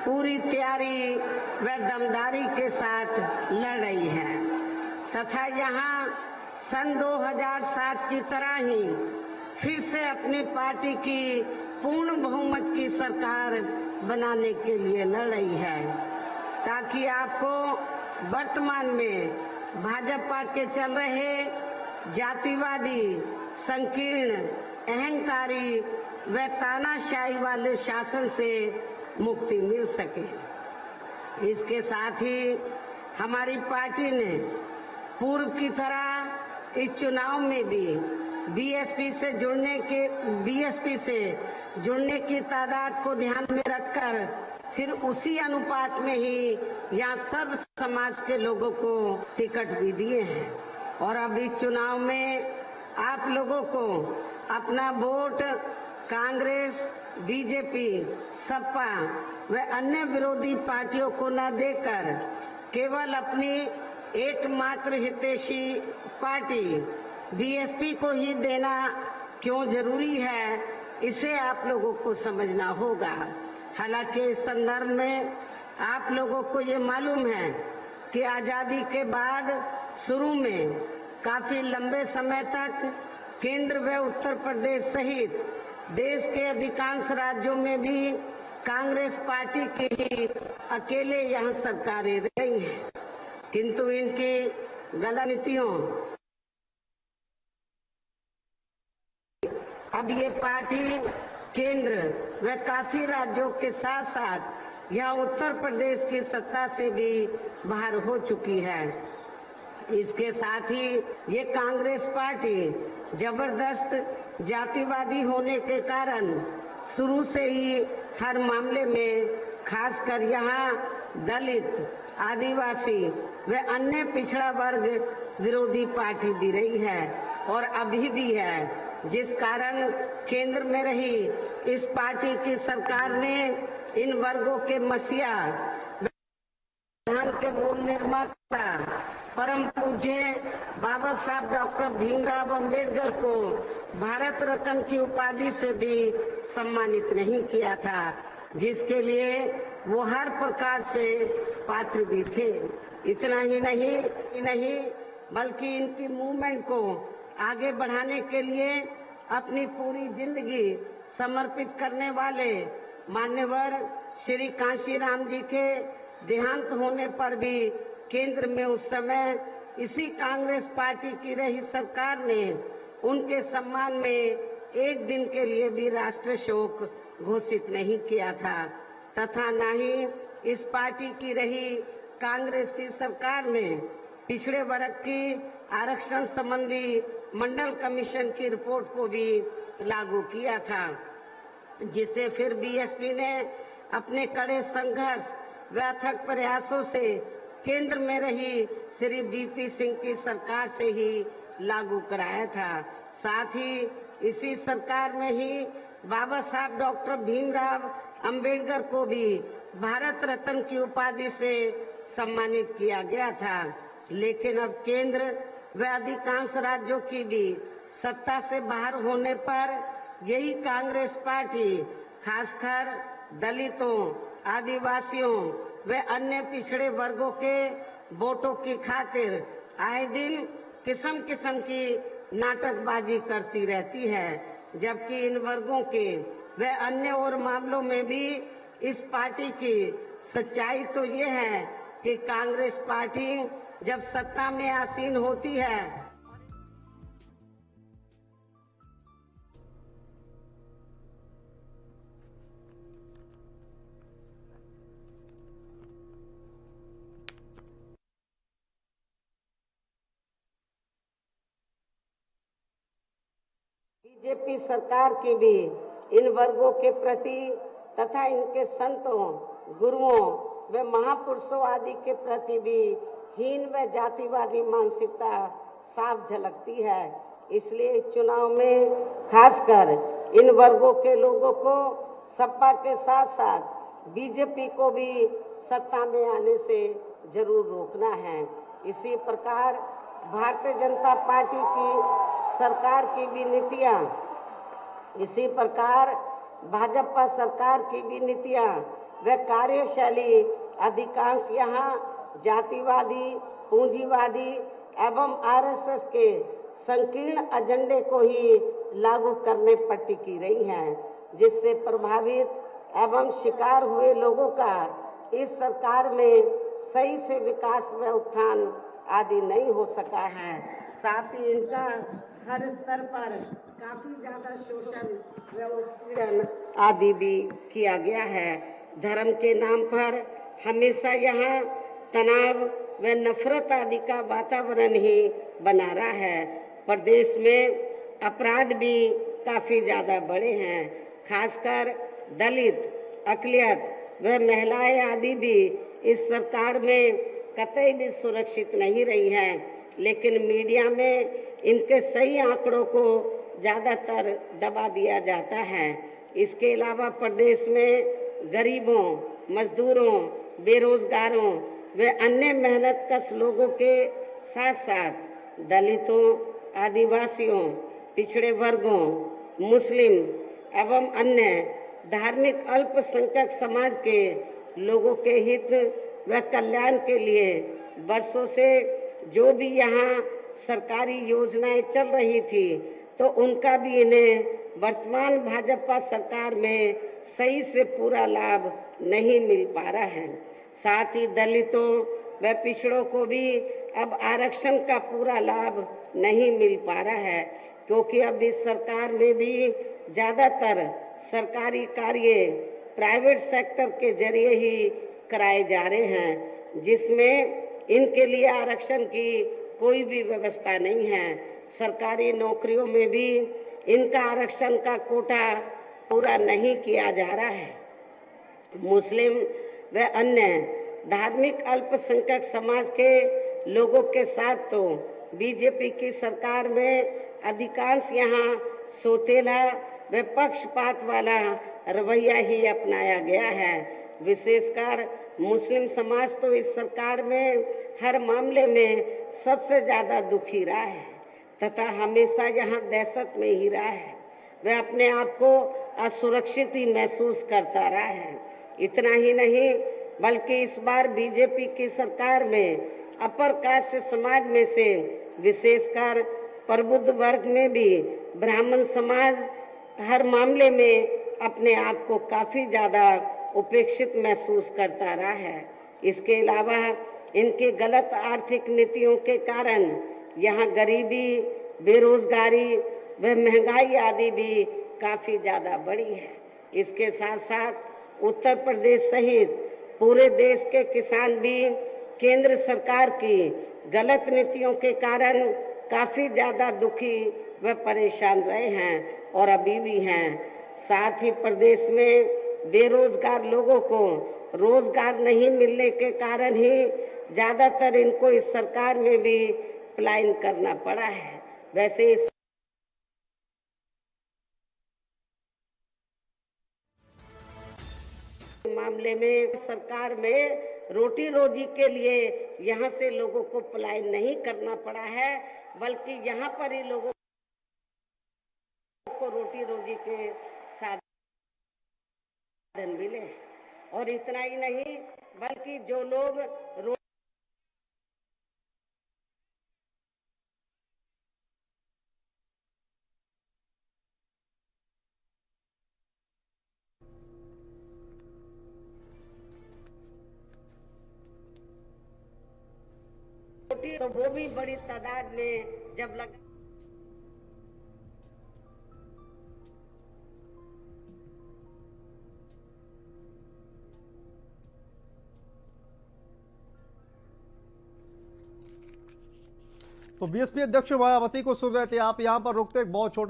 पूरी तैयारी व दमदारी के साथ लड़ रही है तथा यहाँ सन 2007 की तरह ही फिर से अपनी पार्टी की पूर्ण बहुमत की सरकार बनाने के लिए लड़ रही है, ताकि आपको वर्तमान में भाजपा के चल रहे जातिवादी, संकीर्ण, अहंकारी व तानाशाही वाले शासन से मुक्ति मिल सके। इसके साथ ही हमारी पार्टी ने पूर्व की तरह इस चुनाव में भी बीएसपी से जुड़ने की तादाद को ध्यान में रखकर फिर उसी अनुपात में ही यहाँ सर्व समाज के लोगों को टिकट भी दिए हैं और अब इस चुनाव में आप लोगों को अपना वोट कांग्रेस, बीजेपी, सपा व अन्य विरोधी पार्टियों को न देकर केवल अपनी एकमात्र हितैषी पार्टी बीएसपी को ही देना क्यों जरूरी है, इसे आप लोगों को समझना होगा। हालांकि इस संदर्भ में आप लोगों को ये मालूम है कि आजादी के बाद शुरू में काफी लंबे समय तक केंद्र व उत्तर प्रदेश सहित देश के अधिकांश राज्यों में भी कांग्रेस पार्टी की ही अकेले यहाँ सरकारें रही हैं, किंतु इनकी गलत नीतियों अब ये पार्टी केंद्र व काफी राज्यों के साथ साथ यह उत्तर प्रदेश की सत्ता से भी बाहर हो चुकी है। इसके साथ ही ये कांग्रेस पार्टी जबरदस्त जातिवादी होने के कारण शुरू से ही हर मामले में खासकर यहाँ दलित, आदिवासी व अन्य पिछड़ा वर्ग विरोधी पार्टी भी रही है और अभी भी है, जिस कारण केंद्र में रही इस पार्टी की सरकार ने इन वर्गों के मसीहा, संविधान के मूल निर्माता परम पूज्य बाबा साहब डॉक्टर भीमराव अम्बेडकर को भारत रत्न की उपाधि से भी सम्मानित नहीं किया था, जिसके लिए वो हर प्रकार से पात्र भी थे। इतना ही नहीं बल्कि इनकी मूवमेंट को आगे बढ़ाने के लिए अपनी पूरी जिंदगी समर्पित करने वाले मान्यवर श्री कांशीराम जी के देहांत होने पर भी केंद्र में उस समय इसी कांग्रेस पार्टी की रही सरकार ने उनके सम्मान में एक दिन के लिए भी राष्ट्रीय शोक घोषित नहीं किया था तथा न ही इस पार्टी की रही कांग्रेस की सरकार ने पिछड़े वर्ग की आरक्षण संबंधी मंडल कमीशन की रिपोर्ट को भी लागू किया था, जिसे फिर बीएसपी ने अपने कड़े संघर्ष व अथक प्रयासों से केंद्र में रही श्री बीपी सिंह की सरकार से ही लागू कराया था। साथ ही इसी सरकार में ही बाबा साहब डॉक्टर भीमराव अंबेडकर को भी भारत रत्न की उपाधि से सम्मानित किया गया था, लेकिन अब केंद्र व अधिकांश राज्यों की भी सत्ता से बाहर होने पर यही कांग्रेस पार्टी खासकर दलितों, आदिवासियों व अन्य पिछड़े वर्गों के वोटों की खातिर आए दिन किस्म किस्म की नाटकबाजी करती रहती है, जबकि इन वर्गों के व अन्य और मामलों में भी इस पार्टी की सच्चाई तो ये है कि कांग्रेस पार्टी जब सत्ता में आसीन होती है बीजेपी सरकार की भी इन वर्गों के प्रति तथा इनके संतों, गुरुओं व महापुरुषों आदि के प्रति भी हीन व जातिवादी मानसिकता साफ झलकती है। इसलिए इस चुनाव में खासकर इन वर्गों के लोगों को सपा के साथ साथ बीजेपी को भी सत्ता में आने से जरूर रोकना है। इसी प्रकार भारतीय जनता पार्टी की सरकार की भी नीतियां, इसी प्रकार भाजपा सरकार की भी नीतियां व कार्यशैली अधिकांश यहाँ जातिवादी, पूंजीवादी एवं आरएसएस के संकीर्ण एजेंडे को ही लागू करने पर टिकी रही हैं, जिससे प्रभावित एवं शिकार हुए लोगों का इस सरकार में सही से विकास व उत्थान आदि नहीं हो सका है। साथ ही इनका हर स्तर पर काफी ज्यादा शोषण व उत्पीड़न आदि भी किया गया है। धर्म के नाम पर हमेशा यहाँ तनाव व नफरत आदि का वातावरण ही बना रहा है। प्रदेश में अपराध भी काफी ज्यादा बढ़े हैं, खासकर दलित, अकलियत व महिलाएं आदि भी इस सरकार में कतई भी सुरक्षित नहीं रही हैं। लेकिन मीडिया में इनके सही आंकड़ों को ज्यादातर दबा दिया जाता है। इसके अलावा प्रदेश में गरीबों, मजदूरों, बेरोजगारों व अन्य मेहनतकश लोगों के साथ साथ दलितों, आदिवासियों, पिछड़े वर्गों, मुस्लिम एवं अन्य धार्मिक अल्पसंख्यक समाज के लोगों के हित व कल्याण के लिए वर्षों से जो भी यहाँ सरकारी योजनाएं चल रही थी, तो उनका भी इन्हें वर्तमान भाजपा सरकार में सही से पूरा लाभ नहीं मिल पा रहा है। साथ ही दलितों व पिछड़ों को भी अब आरक्षण का पूरा लाभ नहीं मिल पा रहा है, क्योंकि अब इस सरकार में भी ज्यादातर सरकारी कार्य प्राइवेट सेक्टर के जरिए ही कराए जा रहे हैं, जिसमें इनके लिए आरक्षण की कोई भी व्यवस्था नहीं है। सरकारी नौकरियों में भी इनका आरक्षण का कोटा पूरा नहीं किया जा रहा है। मुस्लिम व अन्य धार्मिक अल्पसंख्यक समाज के लोगों के साथ तो बीजेपी की सरकार में अधिकांश यहाँ सोतेला व पक्षपात वाला रवैया ही अपनाया गया है। विशेषकर मुस्लिम समाज तो इस सरकार में हर मामले में सबसे ज्यादा दुखी रहा है तथा हमेशा यहाँ दहशत में ही रहा है। वह अपने आप को असुरक्षित ही महसूस करता रहा है। इतना ही नहीं, बल्कि इस बार बीजेपी की सरकार में अपर कास्ट समाज में से विशेषकर प्रबुद्ध वर्ग में भी ब्राह्मण समाज हर मामले में अपने आप को काफी ज्यादा उपेक्षित महसूस करता रहा है। इसके अलावा इनके गलत आर्थिक नीतियों के कारण यहाँ गरीबी, बेरोजगारी व महंगाई आदि भी काफी ज्यादा बढ़ी है। इसके साथ साथ उत्तर प्रदेश सहित पूरे देश के किसान भी केंद्र सरकार की गलत नीतियों के कारण काफी ज्यादा दुखी व परेशान रहे हैं और अभी भी हैं। साथ ही प्रदेश में बेरोजगार लोगों को रोजगार नहीं मिलने के कारण ही ज्यादातर इनको इस सरकार में भी पलायन करना पड़ा है। वैसे इस मामले में सरकार में रोटी रोजी के लिए यहाँ से लोगों को पलायन नहीं करना पड़ा है, बल्कि यहाँ पर ही लोगों को रोटी रोजी के साधन मिले। और इतना ही नहीं, बल्कि जो लोग रोटी, तो वो भी बड़ी तादाद में जब लग तो बीएसपी अध्यक्ष मायावती को सुन रहे थे आप। यहाँ पर रुकते एक बहुत छोटा